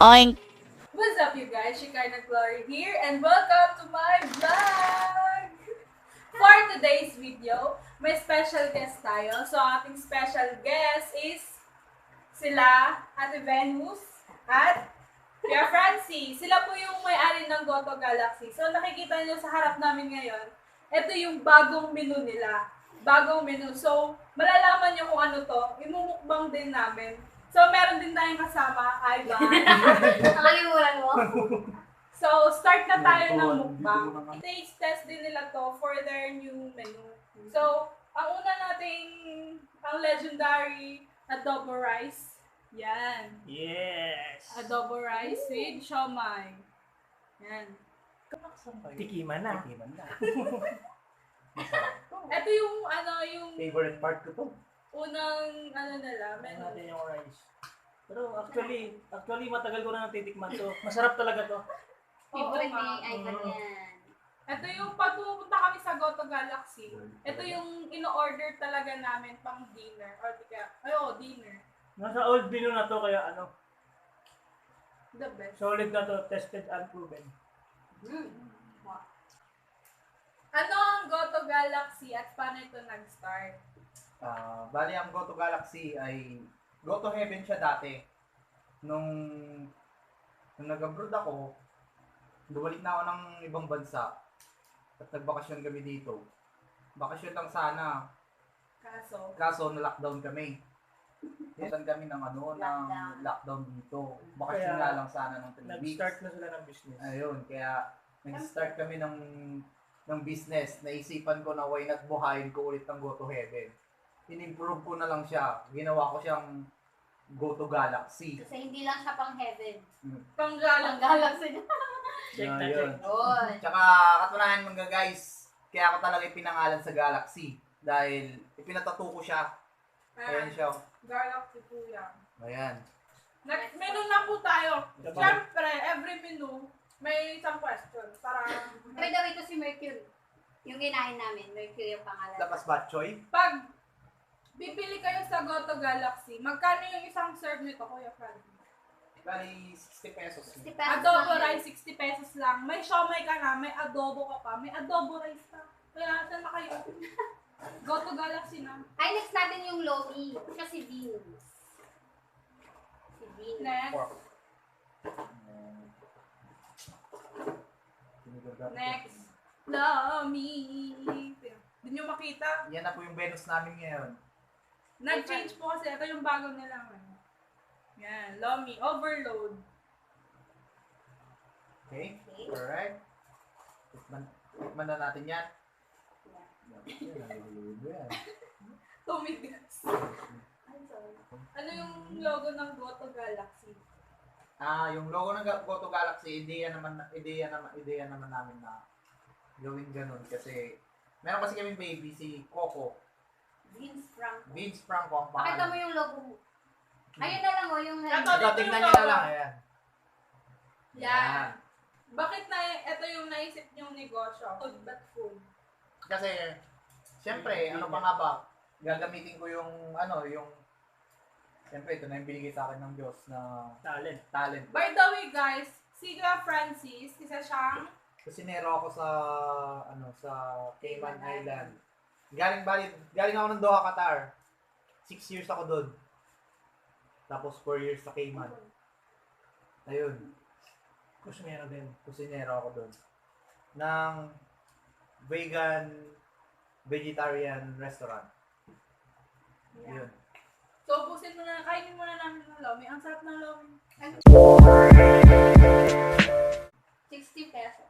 Oink! What's up, you guys? Shekinah Glory here, and welcome to my vlog! For today's video, may special guest tayo. So, ating special guest is sila, Ate Venus at Kuya Francie. Sila po yung may-ari ng Goto Galaxy. So, nakikita niyo sa harap namin ngayon, ito yung bagong menu nila. Bagong menu. So, malalaman niyo kung ano to. Imumukbang din namin. So, meron din tayong kasama, Ivan. Nakalimutan mo? So, start na tayo ng mukbang. Taste test din nila to for their new menu. So, ang una nating, ang legendary adobo rice. Yan. Yes! Adobo rice with siomai. Yan. Tikiman na. Ito yung, yung Favorite part ko to. unang, nila, Ano menu. natin yung rice. Pero actually matagal ko na natitikman to. Masarap talaga to. Favorite Oo, ni ma. Ivan yan. Ito yung pag pupunta kami sa Goto Galaxy, ito yung ino-order talaga namin pang dinner. Or dinner. Nasa old menu na to kaya The best. solid na to, tested and proven. Ano ang Goto Galaxy at paano ito nag-start? Bali ang Goto Galaxy ay Goto Heaven siya dati. Nung nag-abroad ako, dumalik na ako ng ibang bansa at nagbakasyon kami dito. Bakasyon lang sana, kaso na-lockdown kami. Yan kami ng lockdown dito. Bakasyon Kaya, nga lang sana ng 3 weeks. Nag-start na sila ng business. Ayun, kaya nag-start kami ng business. Naisipan ko na why not buhayin ko ulit ng Goto Heaven. In-improve ko na lang siya. Ginawa ko siyang Goto Galaxy. Kasi hindi lang siya pang heaven. Panggalang. Ang galaxy na. Check na Ayun. check. Yun. Tsaka katunayan mga guys, kaya ako talaga ipinangalan sa Galaxy. Dahil ipinatato ko siya. Ayan siya. Galaxy po yan. Ayan. Next menu na po tayo. Siyempre, every menu, may isang question. Para By the way, ito si Mercury. Yung kinain namin, Mercury yung pangalan. Lapas Batchoy. pag bibili kayo sa Goto Galaxy, magkano yung isang serve nito, Kuya Fran? Bali, 60 pesos. 60 pesos Adobo lang yun. rice, 60 pesos lang. May siomay ka na, may adobo ka pa, may adobo rice pa. Kaya saan na kayo? Goto Galaxy na. Ay, next natin yung Lomi. Siya si Venus. Si Venus. Next. Next. Lomi. Hindi nyo makita. Yan na po yung Venus namin ngayon. Nag-change po kasi. Ito yung bago nila. Yan. Lomi. Overload. Okay? Okay. Alright. Tikman na natin yan. Yan. Tumigas. Ay, sorry. Ano yung logo ng Goto Galaxy? Yung logo ng Goto Galaxy, ideya naman namin na gawin ganun kasi meron kasi kaming baby si Coco. Vince Franco. Vince Franco ang Pakita mo pangalan. yung logo mo. Ayun na lang o, yung Ito. Ito, tingnan niyo na lang. Ayan. Yan. Bakit ito yung naisip niyong negosyo? Food but food. Kasi, siyempre, ano pa nga ba, gagamitin ko yung siyempre, ito na yung binigay sa akin ng Diyos na talent. By the way guys, si Kuya Francis, isa siyang Kusinero ako sa Cayman Island. Galing ako ng Doha, Qatar. 6 years ako doon. Tapos 4 years sa Cayman. Ayun, Kusinero din. kusinero ako doon. Ng vegetarian restaurant. Yun. So, kainin muna namin ng lomi. Ang sarap ng lomi. 60 pesos.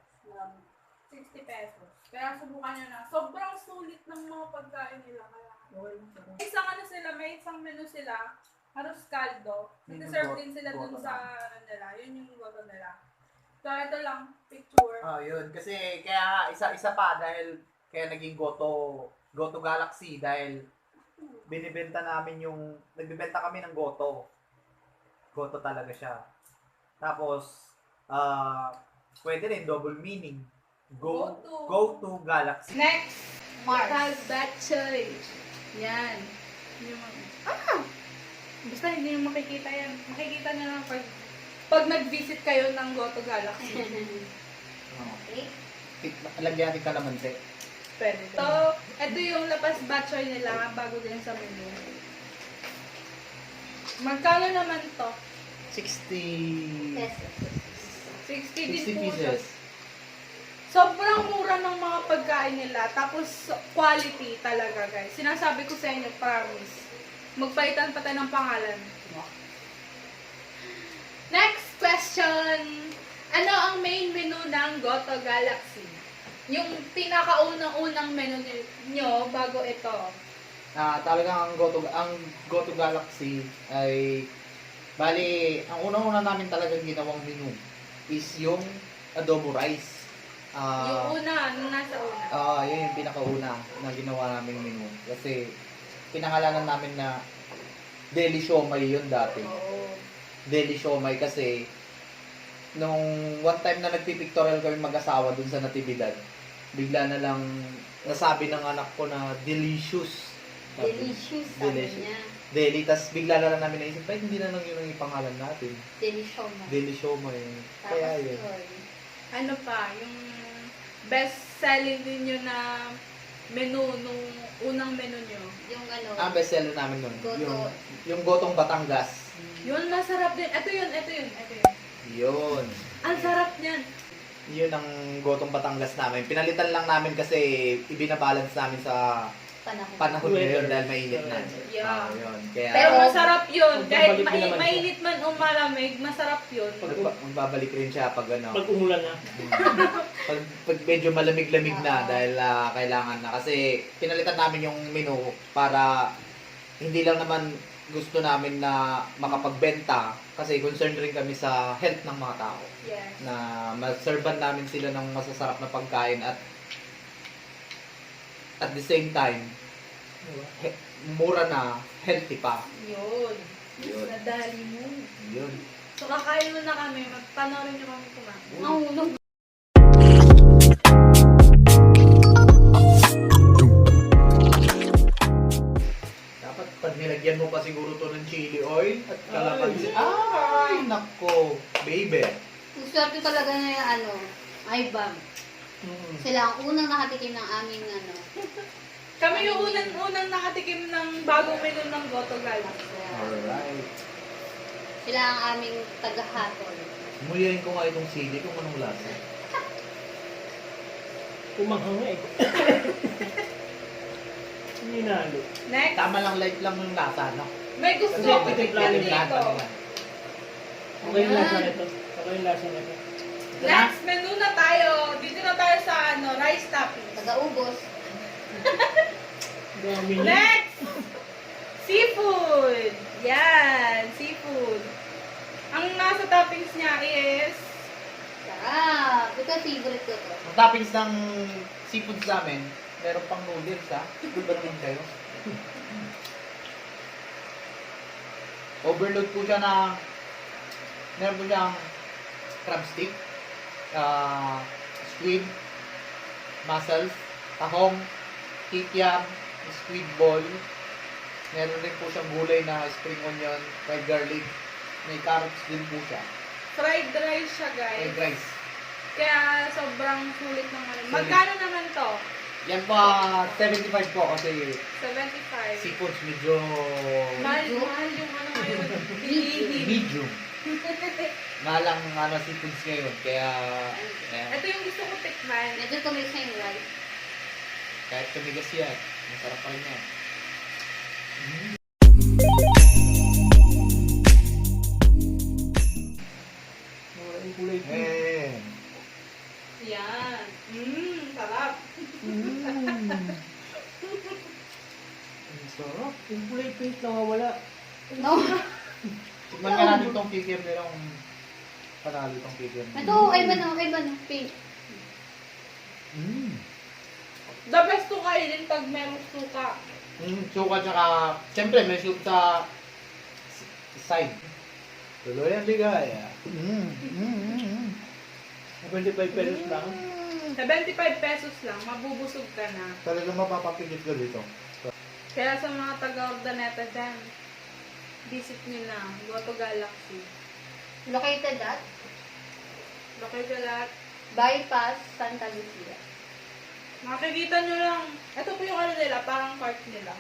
60 pesos. Kaya subukan nyo na. Sobrang sulit ng mga pagkain nila. May isang menu sila. Haros caldo. Nag-serve din sila dun sa nila. Yun yung goto nila. So, ito lang. Picture. Yun. Kasi kaya isa pa dahil kaya naging Goto Galaxy dahil nagbebenta kami ng Goto. Goto talaga siya. Tapos, pwede rin double meaning. Go to Galaxy. Next. Mars. Batchoy. Yan. Basta hindi nyo makikita yan. Makikita nyo lang pag pag nag-visit kayo ng Goto Galaxy. Okay. Lagyan natin kalamansi. Pwede. So, ito yung lapas batchoy nila bago din sa menu. Magkano naman to? 60... Pesos. 60 din 60 po pieces. siya. Sobrang mura ng mga pagkain nila. Tapos, quality talaga, guys. Sinasabi ko sa inyo, promise. Magpalitan pa tayo ng pangalan. Next question. Ano ang main menu ng Goto Galaxy? Yung pinakaunang-unang menu nyo bago ito. Talagang ang Goto Galaxy ay bali, ang unang-una namin talagang ginawang menu is yung adobo rice. Yung una, nung nasa una. Yun yung pinakauna na ginawa naming menu. Kasi pinangalanan namin na Deli Siomay yun dati. Oo. Deli Siomay kasi nung one time na nagpipictorial kami mag-asawa dun sa Natividad, bigla na lang nasabi ng anak ko na delicious. Delicious, sabi Delicious. niya. Deli, tas bigla na lang namin naisip, bakit hindi na lang yun ang ipangalan natin? Delicious. Deli Siomay. Kaya yun. Ano pa, yung best-selling ninyo na menu, nung unang menu nyo. Yung ano, Bestseller namin nun. Goto. Yung Gotong Batangas. Yun, masarap din. Ito yun, ito yun, ito yun. Yun. Ang sarap niyan. Yun ang Gotong Batangas namin. Pinalitan lang namin kasi ibinabalance namin sa panahon ngayon dahil mainit na. Yeah. Yun. Kaya Pero masarap yun. Kahit Magbabalik din naman siya. mainit man o malamig, masarap yun. magbabalik rin siya pag ano. Pag umulan na. pag medyo malamig-lamig na dahil kailangan na. Kasi pinalitan namin yung menu para hindi lang naman gusto namin na makapagbenta kasi concerned rin kami sa health ng mga tao. Yes. Na maserban namin sila ng masasarap na pagkain at the same time mura na, healthy pa. Yun. Yun. Nadali mo. Yun. So, kakain muna kami. Panoorin nyo kami kumain. Nahulog. Dapat pag nilagyan mo pa siguro to ng chili oil at kalamansi. Ay, nako, baby. Ang swerte talaga na yung ano, IBAM. Sila ang unang nakatikim ng aming ano. Kami yung unang nakatikim ng bagong menu ng Goto Galaxy. Alright. Sila ang aming tagahatol. Muyain ko nga itong chili kung anong lasa. Umanghang nga eh. Hindi nalo. Next, Tama lang, light lang yung lasa, no? may gusto Kasi ko titikman tikman yung dito. Okay yung lasa nito. Okay yung lasa nito. Next menu na tayo. Dito na tayo sa rice topping. Taga-ubos. Dami niya. Next! Seafood! Yan, seafood. Ang nasa toppings niya is Sarap. Ito favorite ko to. Ang toppings ng seafood sa amin, meron pang noodles, ha? Good ba naman kayo? Overload po siya ng meron po siyang crab stick, squid, mussels, tahong, kikiam, squid ball. Meron din po siyang gulay na spring onion, fried garlic. May carrots din po siya. fried rice siya, guys. Fried rice. Kaya sobrang sulit naman. Magkano naman to? Yan po, 75 po kasi 75. seafoods medyo Mahal yung ngayon. Bilihin. medium. Mahal ang seafoods ngayon. Kaya, Ito yung gusto ko tikman. Medyo tumis na yung rice. kahit tumigas yan, masarap pa rin yan. Wala yung kulay ko. Yan. Sarap. Ang sarap. Yung kulay pink nawawala. No. Tignan nga natin itong kikiam nila kung panalo itong kikiam. Ito, ay ba no, pink. The best to kainin pag merong suka. Suka tsaka, siyempre may soup sa side. Tuloy ang ligaya. 25 pesos lang. 75 pesos lang, mabubusog ka na. Talagang mapapapigit ka dito. Kaya sa mga taga-Ordaneta dyan, visit nyo na, Goto Galaxy. Located at Located at Bypass, Santa Lucia. makikita nyo lang. Ito po yung ano nila, parang cart nila.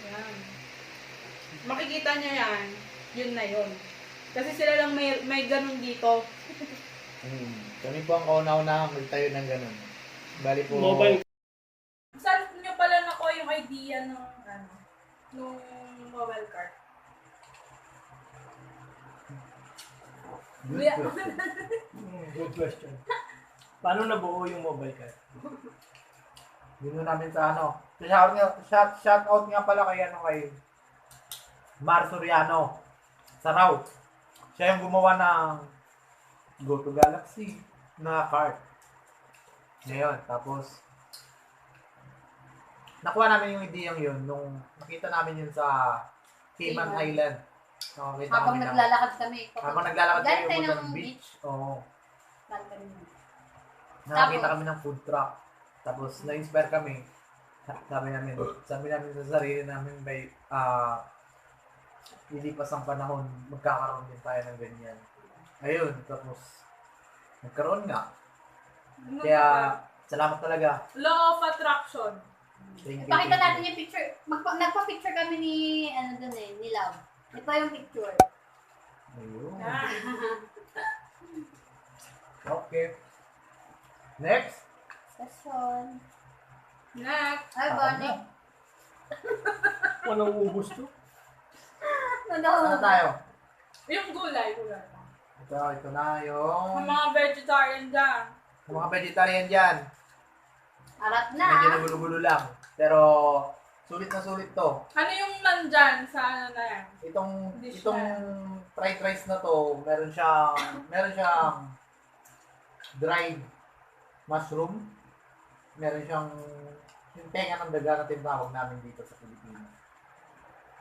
Yan. Makikita nyo yan. Yun na yun. Kasi sila lang may ganun dito. Kami po ang kauna-unahang magtayo ng ganun. Bali po, Mobile. Saan nyo pala nakuha yung idea ng nung mobile cart? Good Yeah. question. Good question. Paano nabuo yung mobile card? Yun namin sa shout out nga pala kay Mar Soriano Saraw. Siya yung gumawa ng Go to Galaxy na card. Ngayon, tapos nakuha namin yung ideyang yun nung nakita namin yun sa Cayman Cayman. Island. Nakakita Habang kami naglalakad kami. habang naglalakad Galing kayo tayo punta ng ng beach. Oo. Galing kami ng- Nakakita kami ng food truck. Tapos na-inspire kami. Sabi namin sa sarili namin by lilipas ang panahon, magkakaroon din tayo ng ganyan. Ayun, tapos nagkaroon nga. Kaya salamat talaga. Law of attraction. Thank you. Pakita thank you. natin yung picture. Nagpa-picture kami ni, ni Love. Ito yung picture. Ayun. Ah. Okay. Next. Session. Next. Ay, Bonnie. Walang ubus to? Ano tayo? Yung gulay. Ito na Ang yung mga vegetarian dyan. mga vegetarian dyan. Arat na. Medyo nagulo-gulo lang. Pero sulit na sulit to. Ano yung nandyan sa ano na yan? Itong Dish na. fried rice na to, meron siyang dried mushroom. Meron siyang yung tenga ng daga na tinatawag namin dito sa Pilipinas.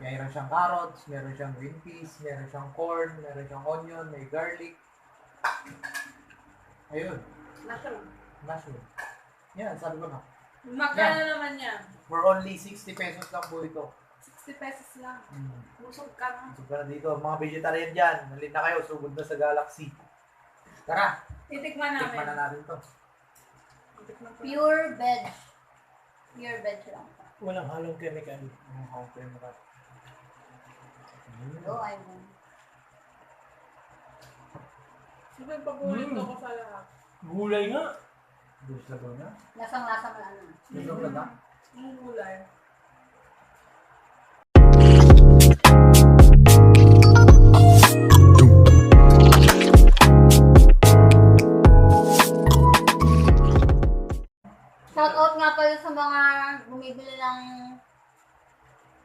Meron siyang carrots, meron siyang green peas, meron siyang corn, meron siyang onion, may garlic. Ayun, Mushroom. mushroom. Yan, sabi ko na. Magkano naman yan? For only 60 pesos lang po ito. 60 pesos lang. Mm. Busog ka na. So, na dito, mga vegetarian dyan, halin na kayo, sugod na sa Galaxy. Tara, Titikman namin. tikman na natin to. Titikman ko. Pure veg. Pure veg lang. Walang halong chemical. Okay, maka. Oh, I won. Sige, paborito ko sa lahat. Gulay nga. Gusto na doon na? Lasang-lasa mo ano. Gusto na na? Yung gulay. Shout out nga pala sa mga bumibili ng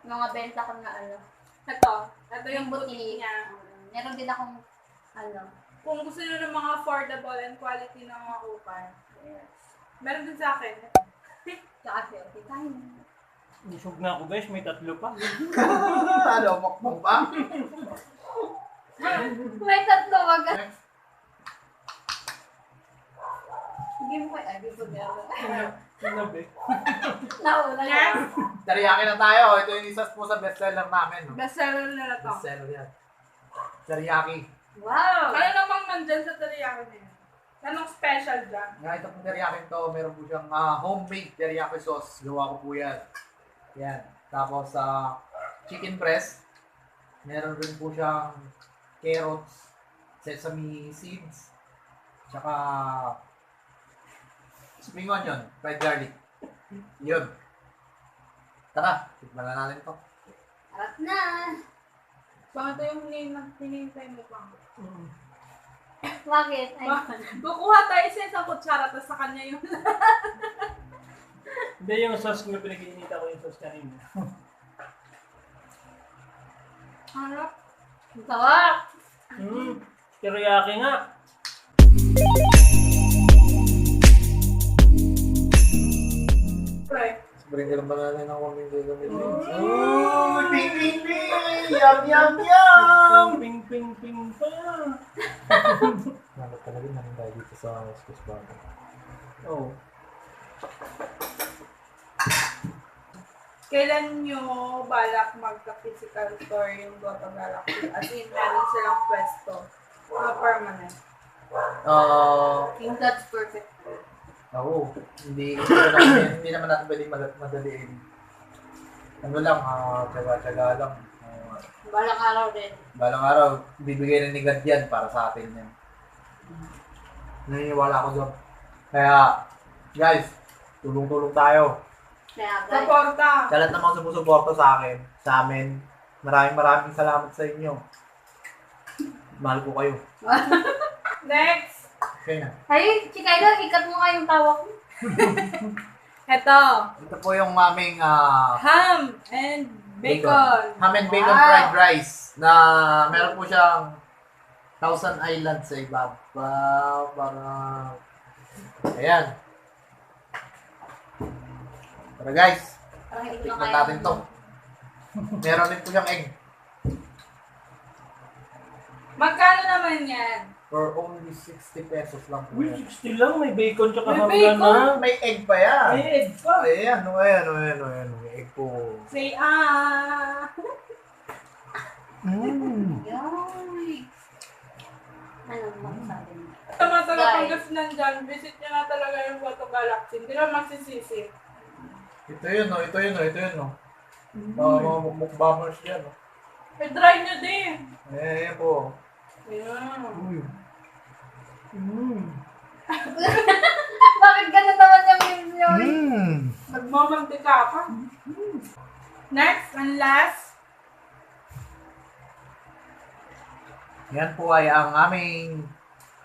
mga benta ko na ano. Ito yung Yung boutique buti. niya. Meron din akong ano. Kung gusto nyo ng mga affordable and quality ng mga kupal, Yes. meron din sa akin. Tsaka healthy tayo. Busog na ako guys, may 3 pa. Ano, mukbang ba? May tatlo wag. Hindi mo kayo. Ay, di ko Sinabi. Nauna Yes. siya. Teriyaki na tayo. Ito yung isa po sa bestseller namin. No? Bestseller nila to. Bestseller yan. Teriyaki. Wow! Ano namang nandyan sa teriyaki na yun? Anong special dyan? Nga ito pong teriyaki to, meron po siyang homemade teriyaki sauce. Gawa ko po yan. Yan. Tapos chicken breast. Meron rin po siyang carrots, sesame seeds, tsaka spring onion, fried garlic. Yun. Tara, tikman na natin to. Harap na! Baka ito yung hinihintay mo pa. Bakit? Ay, Kukuha tayo isa isang kutsara, tapos sa kanya yung... Hindi yung sauce ko, pinag-iinita ko yung sauce kanina. Harap. ang sarap! Teriyaki nga. Right. Bring ka naman natin ng kaming gagawin. Ooh, ping, ping, ping! Yum, yum, yum! Ping, ping, ping pa. Nakot talaga namin tayo dito sa West Bago. Oh. kailan nyo balak magka-physical store yung Goto Galaxy? As in, meron silang pwesto na permanent. Yung that's perfect. Oo, hindi naman natin pwedeng madaliin. Ano lang, tsaga-tsaga lang. Balang araw din. Balang araw, bibigay na ni God yan para sa atin yan. Naniniwala ako doon. Kaya, guys, tulong-tulong tayo. Kaya guys, Suporta! Sa lahat ng mga sumusuporta sa amin, maraming salamat sa inyo. Mahal ko kayo. Next! Okay na. ay, Chikayla, ikat mo nga yung tawa ko. Ito, Ito po yung aming ham and bacon. ham and bacon Wow. fried rice na meron po siyang Thousand Island sa ibabaw. Ayan. Tara guys, Parang ito na tikman kaya. natin to. Meron din po siyang egg. Magkano naman yan? For only 60 pesos lang po Uy, yan. 60 lang. May bacon tsaka May ham bacon? na. May egg pa yan. May egg pa. Ayan. May egg po. Say, Yay. Ano masasabi mo? Sa mga Guys. tagapangasinan dyan, visit nyo na talaga yung Goto Galaxy. Hindi na magsisisi. Ito yun. Mga mukbangers yan. I-try nyo din. Ayan po. Ayan. Uy. Bakit ganun naman yung yun? Nagmamantika ka. Next and last. Yan po ay ang aming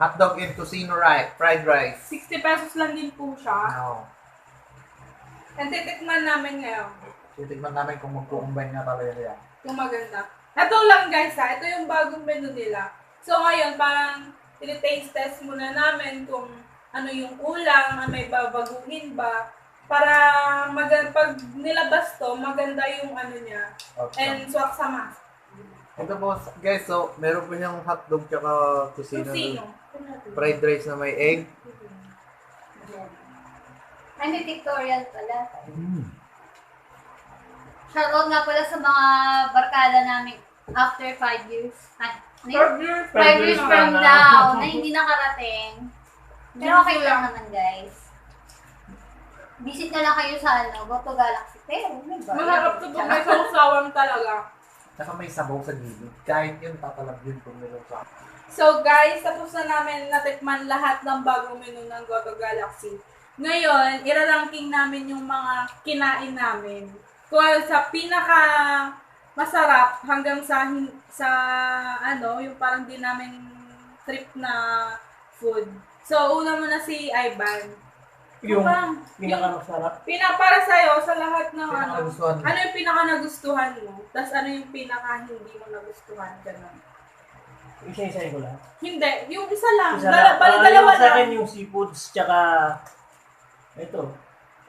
hotdog and tocino fried rice. 60 pesos lang din po siya. Now, And titikman namin ngayon. titignan namin kung magkukumbine nga talaga yan. Yung maganda. Ito lang guys ha. Ito yung bagong menu nila. So ngayon, parang tinitaste test muna namin kung ano yung kulang, ano may babaguhin ba. Para pag nilabas to, maganda yung ano niya. And swak sama. Ito po, guys, so, meron po siyang hotdog tsaka tocino. Sino? Fried rice na may egg. Ay, may pictorial pala. Shoutout nga pala sa mga barkada namin after 5 years. Ay, ano yun? 5 years from now na hindi nakarating. Pero okay lang naman, guys. Visit na lang kayo sa Goto Galaxy. Pero, may ba? Masarap to kung may sausawan talaga. Tsaka may sabaw sa gilid. Kahit yun, tatalag yun kung meron sa So guys, tapos na namin natikman lahat ng bagong menu ng Goto Galaxy. Ngayon, iraranking namin yung mga kinain namin. Kung sa pinaka masarap hanggang sa yung parang di namin trip na food. So, una muna si Ivan. Yung Ano ba? pinakamasarap. Para sa'yo, sa lahat ng pinakagustuhan. ano yung pinaka nagustuhan mo? Tapos ano yung pinaka hindi mo nagustuhan? Ganun. Isa-isahin ko lang. Hindi, yung isa lang. Isa lang. Dalawa Yung sa akin lang. yung seafoods tsaka ito.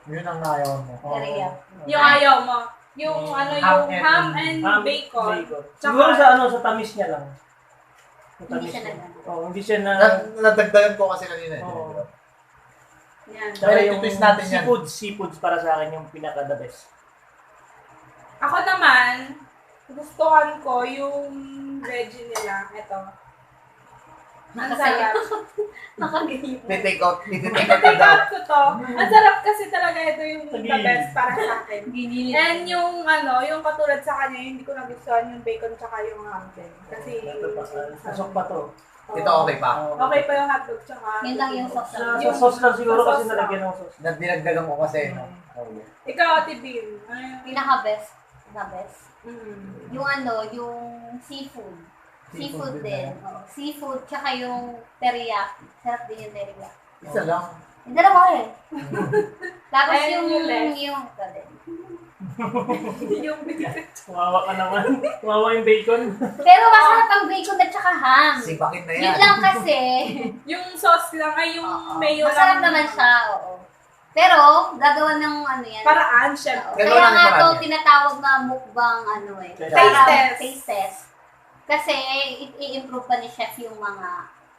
Yun ang nayaw mo. Teriyaki. Yung ayaw mo. Yung Ham yung and- ham and bacon. Tsaka- Siguro sa tamis niya lang. Sa Hindi tamis siya niya. nag- Oo, hindi siya na... Nadagdagan ko kasi kanina. Oo. Yan. Tsaka Pero yung i-twist natin yan. seafoods para sa akin yung pinaka the best. Ako naman, gustuhan ko yung veggie nila. Ito. Ang sarap. Nakagayip. Take out Take out ko to. Ang sarap kasi talaga ito yung the best para sa akin. Ginilit. And yung yung katulad sa kanya, hindi ko nagustuhan yung bacon tsaka yung ham din. Kasi Ito pa, pasok pa to. Ito okay pa. Oo. okay pa yung hotdog tsaka Yun lang yung sauce. Sa sauce lang siguro Sa kasi sauce nalagyan lang. ng sauce. Dinagdagan ko kasi. No? Okay. Ikaw, Ate Bim. Ano yung... Pinaka-best. The best. Mm. Yung seafood. Seafood din. din. Oh, seafood, tsaka yung teriyaki. Sarap din yung teriyaki. Isa lang. Yung dalawa eh. Tapos And yung yung left. ito din. yung bacon. Wawa ka naman. Wawa yung bacon. Pero masarap ang bacon at tsaka ham. Sipakin na yan. Yun lang kasi. Yung sauce lang, ay yung Oo. mayo Masarap lang. naman siya, oo. Pero, gagawa ng yan. Paraan, Oo. syempre. Gagawa Kaya ng nga paraan to yan. tinatawag na mukbang Taste parang test. taste test. Kasi i-improve pa ni chef yung mga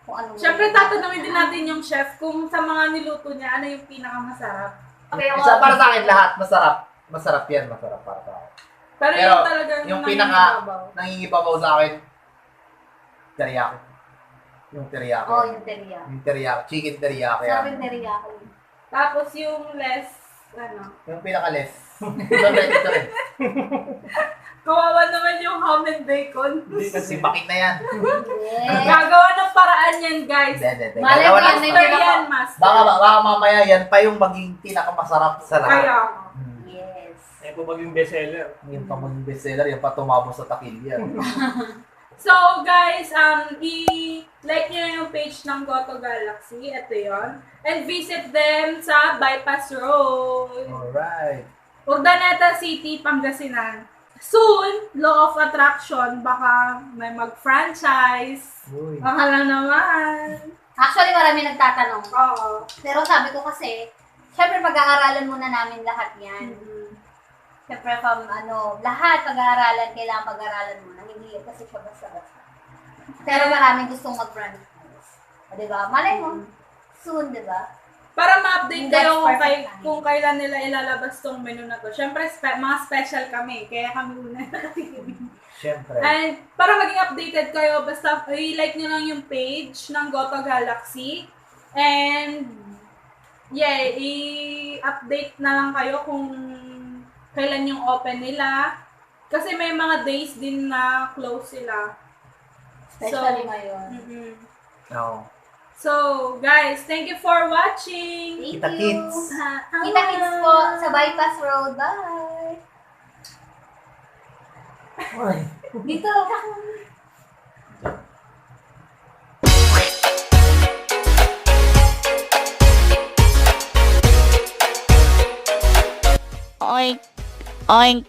kung ano. Syempre, tatanungin din natin yung chef kung sa mga niluto niya, ano yung pinakamasarap. Okay, Isa para sa akin lahat, masarap. masarap yan, masarap para sa akin. Pero Pero, yung talagang yung nangingibabaw. Nangingibabaw sa akin, teriyaki. Yung teriyaki. Oh, yung teriyaki. Yung teriyaki, chicken teriyaki. Sarap yung teriyaki. Tapos yung less, Yung pinaka-less. Ito rin. kawawa naman yung ham and bacon. Hindi kasi Bakit na yan? Yes. Gagawa ng paraan yan, guys. Hindi. Malay Gagawa mo na- yan, may Master yan, master. Baka mamaya yan pa yung maging pinakamasarap sa lahat. Kaya, Yes. Yan po maging bestseller. Yung pa maging bestseller, yung pa tumabos sa takilya. so guys, i-like nyo yung page ng Goto Galaxy. Ito yon. And visit them sa Bypass Road. Alright. Urdaneta City, Pangasinan. Soon, Law of Attraction, baka may mag-franchise. Uy. Baka lang naman. Actually, marami nagtatanong. Oo. Pero sabi ko kasi, syempre pag-aaralan muna namin lahat yan. Syempre from lahat pag-aaralan, kailangan pag-aaralan muna. Hindi kasi siya basta-basta. Pero maraming gustong mag-franchise. O, diba? Malay mo, soon, diba? Para ma-update That's kayo perfect timing. kung kailan nila ilalabas tong menu na to. Siyempre, mga special kami. Kaya kami una. Siyempre. And para maging updated kayo, basta i-like nyo lang yung page ng Goto Galaxy. And yeah, i-update na lang kayo kung kailan yung open nila. Kasi may mga days din na close sila. Especially ngayon. Mhm. Oo. So, guys, thank you for watching. Thank Kita you. Kids. Kita Kids po sa Bypass Road. Bye! Ay. Dito. Oink, oink.